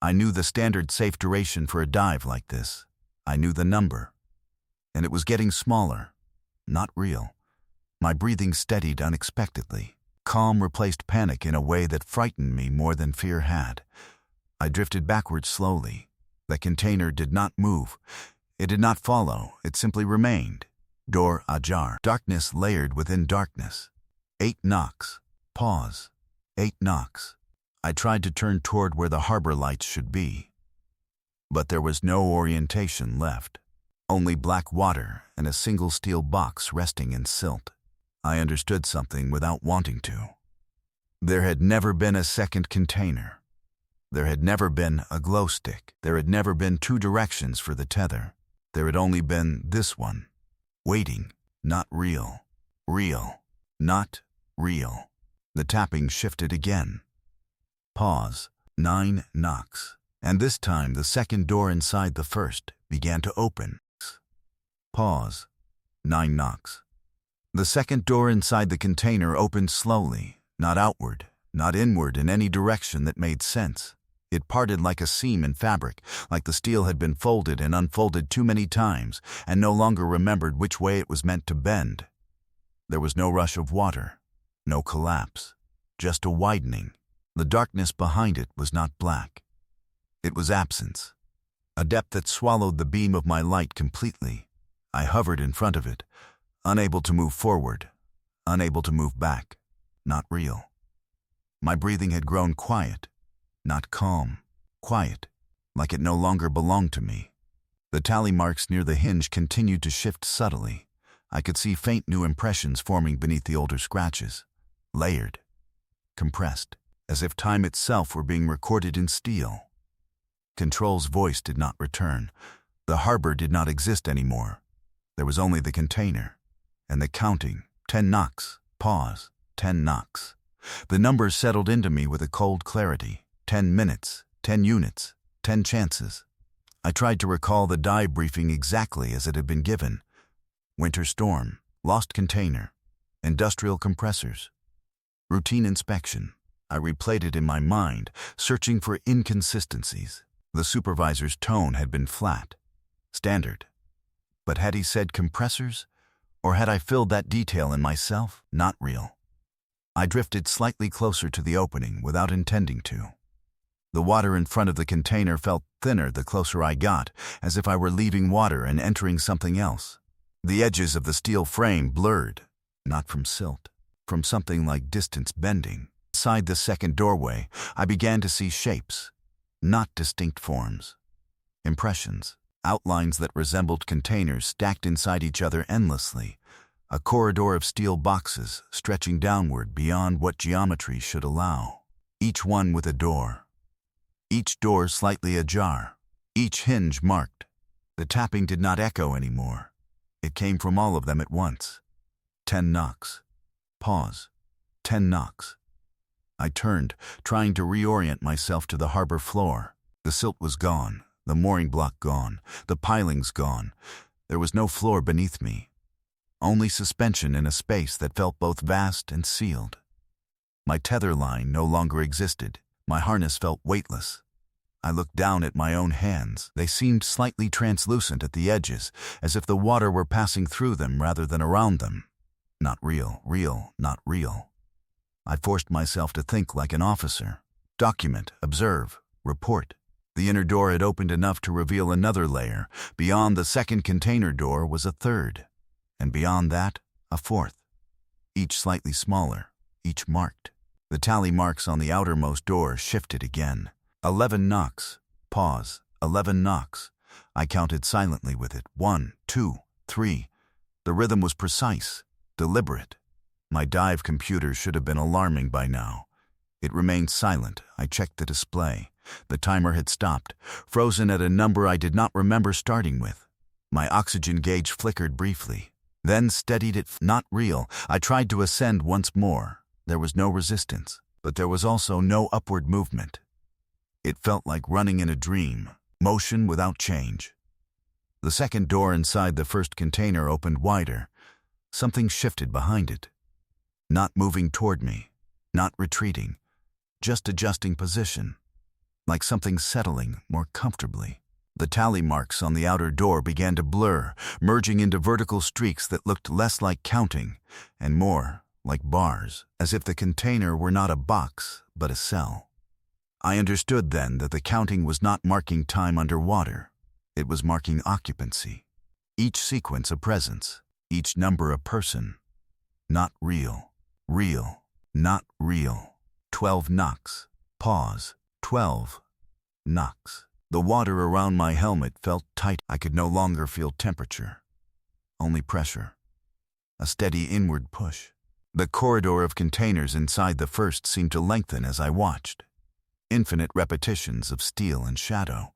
I knew the standard safe duration for a dive like this. I knew the number. And it was getting smaller. Not real. My breathing steadied unexpectedly. Calm replaced panic in a way that frightened me more than fear had. I drifted backwards slowly. The container did not move. It did not follow. It simply remained. Door ajar. Darkness layered within darkness. 8 knocks. Pause. 8 knocks. I tried to turn toward where the harbor lights should be. But there was no orientation left. Only black water and a single steel box resting in silt. I understood something without wanting to. There had never been a second container. There had never been a glow stick. There had never been 2 directions for the tether. There had only been this one. Waiting. Not real. Real. Not real. The tapping shifted again. Pause. 9 knocks. And this time the second door inside the first began to open. Pause. 9 knocks. The second door inside the container opened slowly, not outward, not inward in any direction that made sense. It parted like a seam in fabric, like the steel had been folded and unfolded too many times and no longer remembered which way it was meant to bend. There was no rush of water, no collapse, just a widening. The darkness behind it was not black. It was absence, a depth that swallowed the beam of my light completely. I hovered in front of it, unable to move forward, unable to move back. Not real. My breathing had grown quiet, not calm, quiet, like it no longer belonged to me. The tally marks near the hinge continued to shift subtly. I could see faint new impressions forming beneath the older scratches, layered, compressed, as if time itself were being recorded in steel. Control's voice did not return. The harbor did not exist anymore. There was only the container. And the counting. 10 knocks. Pause. 10 knocks. The numbers settled into me with a cold clarity. 10 minutes. 10 units. 10 chances. I tried to recall the dive briefing exactly as it had been given. Winter storm. Lost container. Industrial compressors. Routine inspection. I replayed it in my mind, searching for inconsistencies. The supervisor's tone had been flat. Standard. But had he said compressors? Or had I filled that detail in myself? Not real. I drifted slightly closer to the opening without intending to. The water in front of the container felt thinner the closer I got, as if I were leaving water and entering something else. The edges of the steel frame blurred, not from silt, from something like distance bending. Inside the second doorway, I began to see shapes, not distinct forms. Impressions. Outlines that resembled containers stacked inside each other endlessly, a corridor of steel boxes stretching downward beyond what geometry should allow, each one with a door, each door slightly ajar, each hinge marked. The tapping did not echo anymore. It came from all of them at once. 10 knocks. Pause. 10 knocks. I turned, trying to reorient myself to the harbor floor. The silt was gone. The mooring block gone, the pilings gone. There was no floor beneath me. Only suspension in a space that felt both vast and sealed. My tether line no longer existed. My harness felt weightless. I looked down at my own hands. They seemed slightly translucent at the edges, as if the water were passing through them rather than around them. Not real, real, not real. I forced myself to think like an officer. Document, observe, report. The inner door had opened enough to reveal another layer. Beyond the second container door was a third, and beyond that, a fourth, each slightly smaller, each marked. The tally marks on the outermost door shifted again. 11 knocks. Pause. 11 knocks. I counted silently with it. 1, 2, 3. The rhythm was precise, deliberate. My dive computer should have been alarming by now. It remained silent. I checked the display. The timer had stopped, frozen at a number I did not remember starting with. My oxygen gauge flickered briefly, then steadied at not real. I tried to ascend once more. There was no resistance, but there was also no upward movement. It felt like running in a dream, motion without change. The second door inside the first container opened wider. Something shifted behind it. Not moving toward me, not retreating, just adjusting position, like something settling more comfortably. The tally marks on the outer door began to blur, merging into vertical streaks that looked less like counting and more like bars, as if the container were not a box, but a cell. I understood then that the counting was not marking time underwater. It was marking occupancy. Each sequence a presence, each number a person. Not real. Real. Not real. 12 knocks. Pause. 12 knocks. The water around my helmet felt tight. I could no longer feel temperature. Only pressure. A steady inward push. The corridor of containers inside the first seemed to lengthen as I watched. Infinite repetitions of steel and shadow.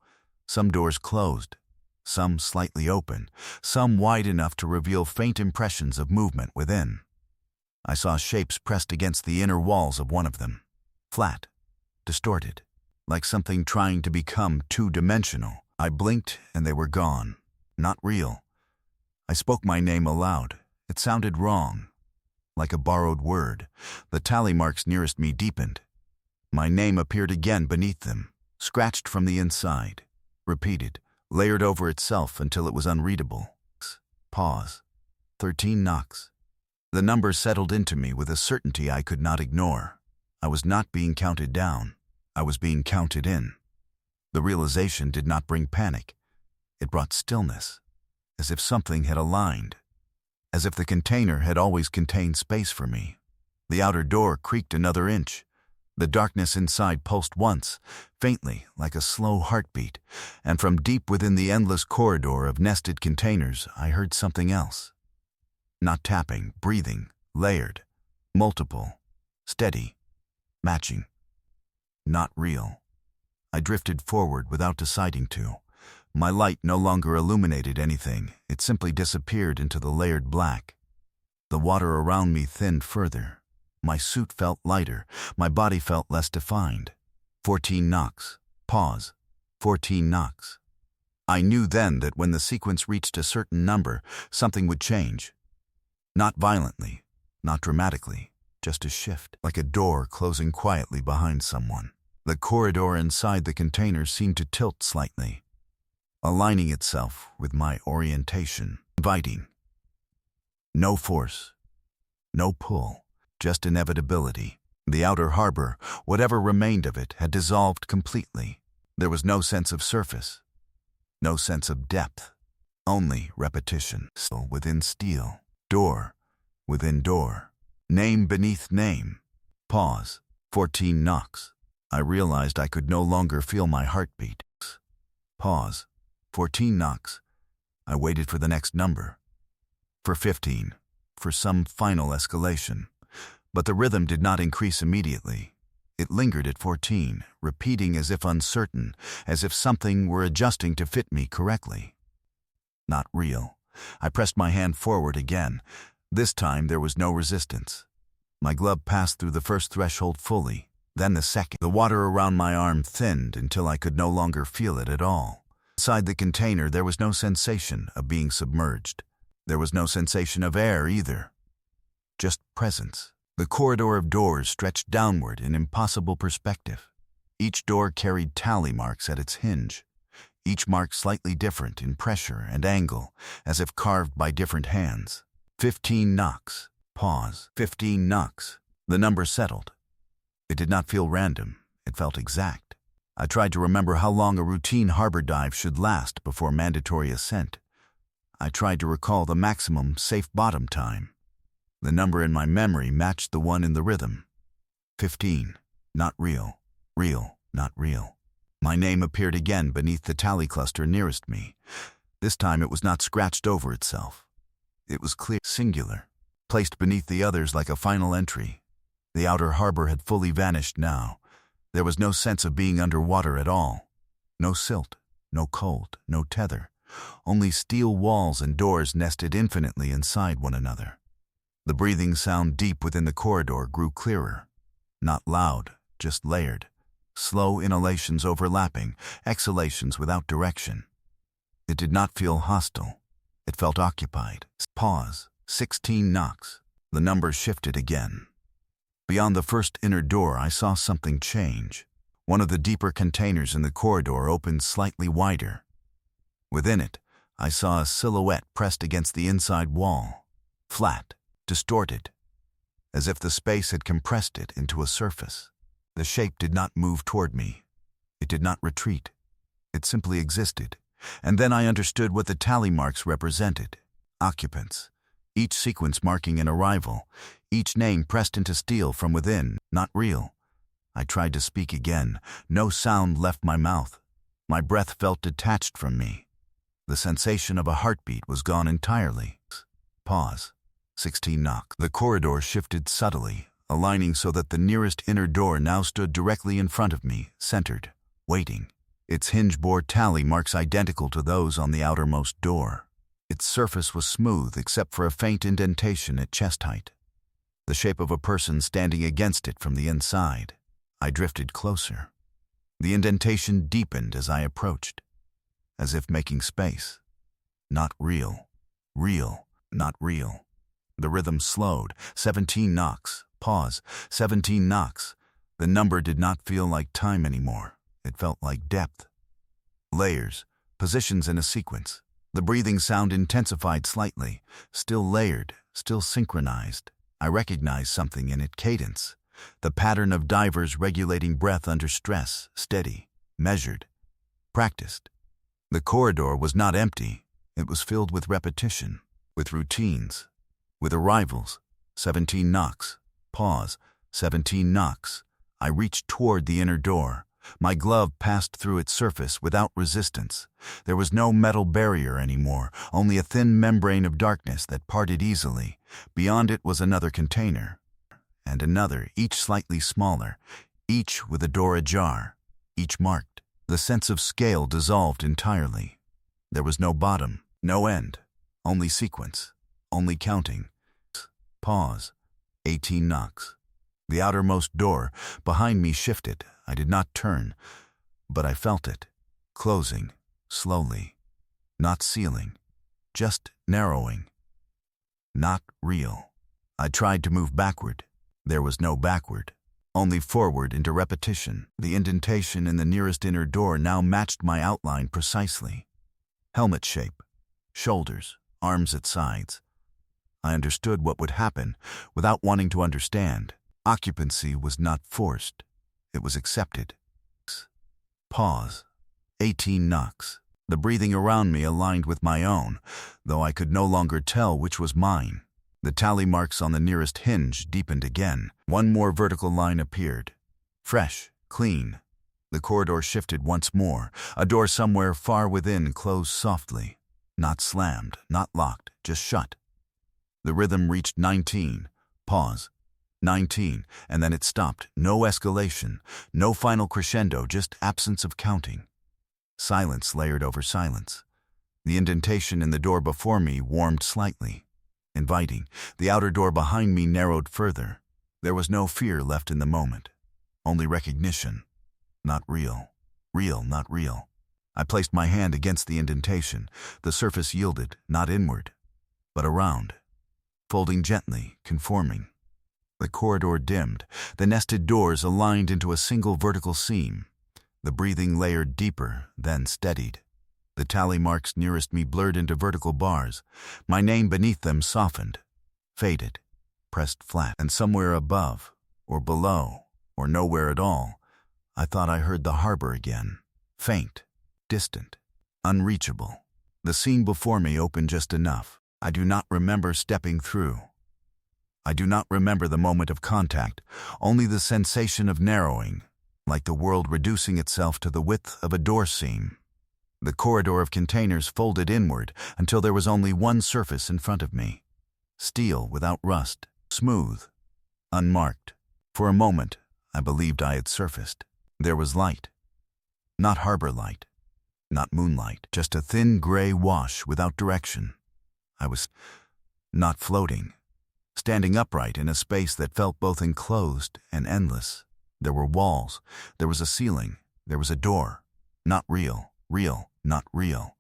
Some doors closed, some slightly open, some wide enough to reveal faint impressions of movement within. I saw shapes pressed against the inner walls of one of them. Flat, distorted, like something trying to become two-dimensional. I blinked and they were gone. Not real. I spoke my name aloud. It sounded wrong. Like a borrowed word. The tally marks nearest me deepened. My name appeared again beneath them, scratched from the inside. Repeated, layered over itself until it was unreadable. Pause. 13 knocks. The number settled into me with a certainty I could not ignore. I was not being counted down. I was being counted in. The realization did not bring panic. It brought stillness, as if something had aligned, as if the container had always contained space for me. The outer door creaked another inch. The darkness inside pulsed once, faintly, like a slow heartbeat, and from deep within the endless corridor of nested containers, I heard something else. Not tapping, breathing, layered, multiple, steady, matching. Not real. I drifted forward without deciding to. My light no longer illuminated anything. It simply disappeared into the layered black. The water around me thinned further. My suit felt lighter. My body felt less defined. 14 knocks. Pause. 14 knocks. I knew then that when the sequence reached a certain number, something would change. Not violently, not dramatically, just a shift, like a door closing quietly behind someone. The corridor inside the container seemed to tilt slightly, aligning itself with my orientation, inviting. No force, no pull, just inevitability. The outer harbor, whatever remained of it, had dissolved completely. There was no sense of surface, no sense of depth, only repetition. Steel within steel, door within door, name beneath name. Pause. 14 knocks. I realized I could no longer feel my heartbeat. Pause. 14 knocks. I waited for the next number. For 15. For some final escalation. But the rhythm did not increase immediately. It lingered at 14, repeating as if uncertain, as if something were adjusting to fit me correctly. Not real. I pressed my hand forward again. This time there was no resistance. My glove passed through the first threshold fully, then the second. The water around my arm thinned until I could no longer feel it at all. Inside the container there was no sensation of being submerged. There was no sensation of air either. Just presence. The corridor of doors stretched downward in impossible perspective. Each door carried tally marks at its hinge, each mark slightly different in pressure and angle, as if carved by different hands. 15 knocks. Pause. 15 knocks. The number settled. It did not feel random. It felt exact. I tried to remember how long a routine harbor dive should last before mandatory ascent. I tried to recall the maximum safe bottom time. The number in my memory matched the one in the rhythm. 15. Not real. Real. Not real. My name appeared again beneath the tally cluster nearest me. This time it was not scratched over itself. It was clear, singular, placed beneath the others like a final entry. The outer harbor had fully vanished now. There was no sense of being underwater at all. No silt, no cold, no tether. Only steel walls and doors nested infinitely inside one another. The breathing sound deep within the corridor grew clearer. Not loud, just layered. Slow inhalations overlapping, exhalations without direction. It did not feel hostile. It felt occupied. Pause. 16 knocks. The number shifted again. Beyond the first inner door, I saw something change. One of the deeper containers in the corridor opened slightly wider. Within it, I saw a silhouette pressed against the inside wall. Flat, distorted, as if the space had compressed it into a surface. The shape did not move toward me. It did not retreat. It simply existed. And then I understood what the tally marks represented. Occupants. Each sequence marking an arrival. Each name pressed into steel from within, not real. I tried to speak again. No sound left my mouth. My breath felt detached from me. The sensation of a heartbeat was gone entirely. Pause. 16 knocks. The corridor shifted subtly, aligning so that the nearest inner door now stood directly in front of me, centered, waiting. Its hinge bore tally marks identical to those on the outermost door. Its surface was smooth except for a faint indentation at chest height. The shape of a person standing against it from the inside. I drifted closer. The indentation deepened as I approached, as if making space. Not real. Real, not real. The rhythm slowed. 17 knocks. Pause. 17 knocks. The number did not feel like time anymore. It felt like depth. Layers, positions in a sequence. The breathing sound intensified slightly, still layered, still synchronized. I recognized something in it: cadence. The pattern of divers regulating breath under stress, steady, measured, practiced. The corridor was not empty. It was filled with repetition, with routines, with arrivals. 17 knocks. Pause. 17 knocks. I reached toward the inner door. My glove passed through its surface without resistance. There was no metal barrier anymore, only a thin membrane of darkness that parted easily. Beyond it was another container, and another, each slightly smaller, each with a door ajar, each marked. The sense of scale dissolved entirely. There was no bottom, no end, only sequence, only counting. Pause. 18 knocks. The outermost door behind me shifted. I did not turn, but I felt it, closing, slowly. Not sealing, just narrowing. Not real. I tried to move backward. There was no backward, only forward into repetition. The indentation in the nearest inner door now matched my outline precisely. Helmet shape, shoulders, arms at sides. I understood what would happen without wanting to understand. Occupancy was not forced. It was accepted. Pause. 18 knocks. The breathing around me aligned with my own, though I could no longer tell which was mine. The tally marks on the nearest hinge deepened again. One more vertical line appeared. Fresh, clean. The corridor shifted once more. A door somewhere far within closed softly. Not slammed, not locked, just shut. The rhythm reached 19. Pause. 19, and then it stopped. No escalation, no final crescendo, just absence of counting. Silence layered over silence. The indentation in the door before me warmed slightly, inviting. The outer door behind me narrowed further. There was no fear left in the moment, only recognition. Not real. Real, not real. I placed my hand against the indentation. The surface yielded, not inward, but around, folding gently, conforming. The corridor dimmed. The nested doors aligned into a single vertical seam. The breathing layered deeper, then steadied. The tally marks nearest me blurred into vertical bars. My name beneath them softened, faded, pressed flat. And somewhere above, or below, or nowhere at all, I thought I heard the harbor again. Faint, distant, unreachable. The seam before me opened just enough. I do not remember stepping through. I do not remember the moment of contact, only the sensation of narrowing, like the world reducing itself to the width of a door seam. The corridor of containers folded inward until there was only one surface in front of me. Steel without rust, smooth, unmarked. For a moment, I believed I had surfaced. There was light. Not harbor light, not moonlight, just a thin gray wash without direction. I was not floating, standing upright in a space that felt both enclosed and endless. There were walls, there was a ceiling, there was a door. Not real, not real.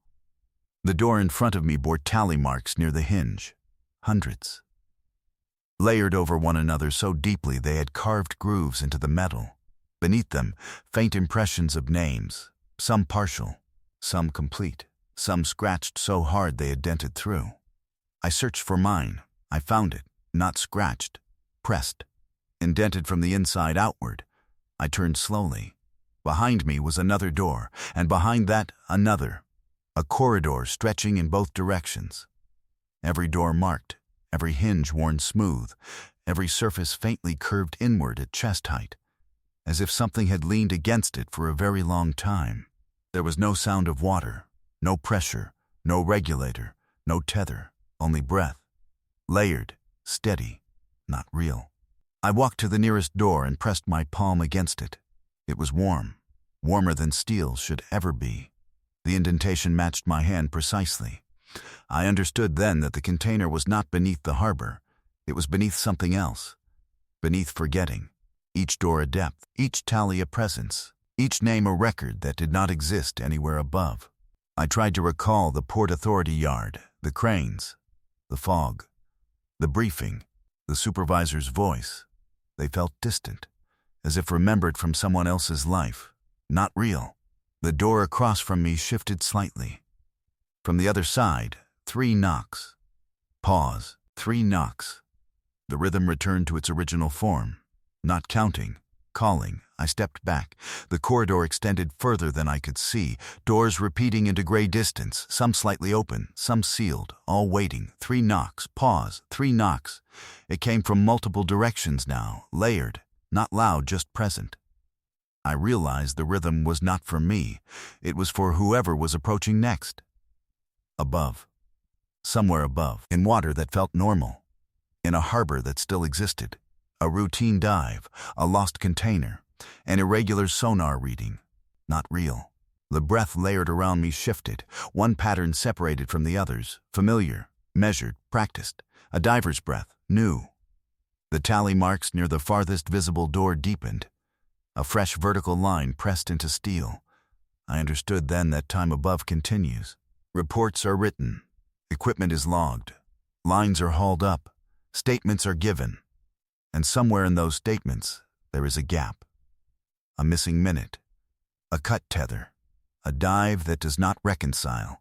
The door in front of me bore tally marks near the hinge. Hundreds. Layered over one another so deeply they had carved grooves into the metal. Beneath them, faint impressions of names, some partial, some complete, some scratched so hard they had dented through. I searched for mine. I found it, not scratched, pressed, indented from the inside outward. I turned slowly. Behind me was another door, and behind that, another. A corridor stretching in both directions. Every door marked, every hinge worn smooth, every surface faintly curved inward at chest height, as if something had leaned against it for a very long time. There was no sound of water, no pressure, no regulator, no tether, only breath. Layered, steady, not real. I walked to the nearest door and pressed my palm against it. It was warm, warmer than steel should ever be. The indentation matched my hand precisely. I understood then that the container was not beneath the harbor. It was beneath something else. Beneath forgetting. Each door a depth, each tally a presence, each name a record that did not exist anywhere above. I tried to recall the Port Authority yard, the cranes, the fog, the briefing, the supervisor's voice. They felt distant, as if remembered from someone else's life, not real. The door across from me shifted slightly. From the other side, 3 knocks. Pause, 3 knocks. The rhythm returned to its original form. Not counting, calling, I stepped back. The corridor extended further than I could see, doors repeating into gray distance, some slightly open, some sealed, all waiting. 3 knocks, pause, 3 knocks. It came from multiple directions now, layered, not loud, just present. I realized the rhythm was not for me. It was for whoever was approaching next. Above. Somewhere above. In water that felt normal. In a harbor that still existed. A routine dive. A lost container. An irregular sonar reading. Not real. The breath layered around me shifted. One pattern separated from the others. Familiar. Measured. Practiced. A diver's breath. New. The tally marks near the farthest visible door deepened. A fresh vertical line pressed into steel. I understood then that time above continues. Reports are written. Equipment is logged. Lines are hauled up. Statements are given. And somewhere in those statements, there is a gap. A missing minute. A cut tether. A dive that does not reconcile.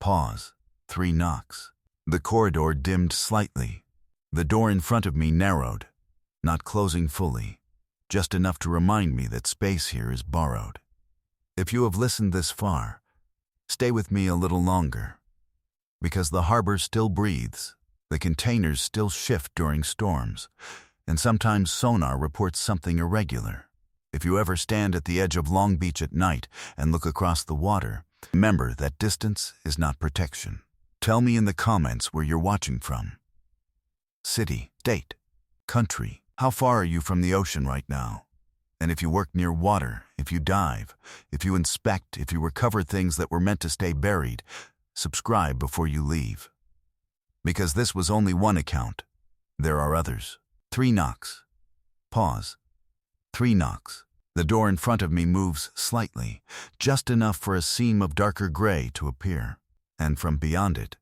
Pause. 3 knocks. The corridor dimmed slightly. The door in front of me narrowed, not closing fully. Just enough to remind me that space here is borrowed. If you have listened this far, stay with me a little longer. Because the harbor still breathes, the containers still shift during storms, and sometimes sonar reports something irregular. If you ever stand at the edge of Long Beach at night and look across the water, remember that distance is not protection. Tell me in the comments where you're watching from. City, state, country. How far are you from the ocean right now? And if you work near water, if you dive, if you inspect, if you recover things that were meant to stay buried, subscribe before you leave. Because this was only one account. There are others. 3 knocks. Pause. 3 knocks. The door in front of me moves slightly, just enough for a seam of darker gray to appear. And from beyond it,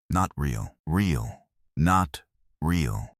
not real, not real.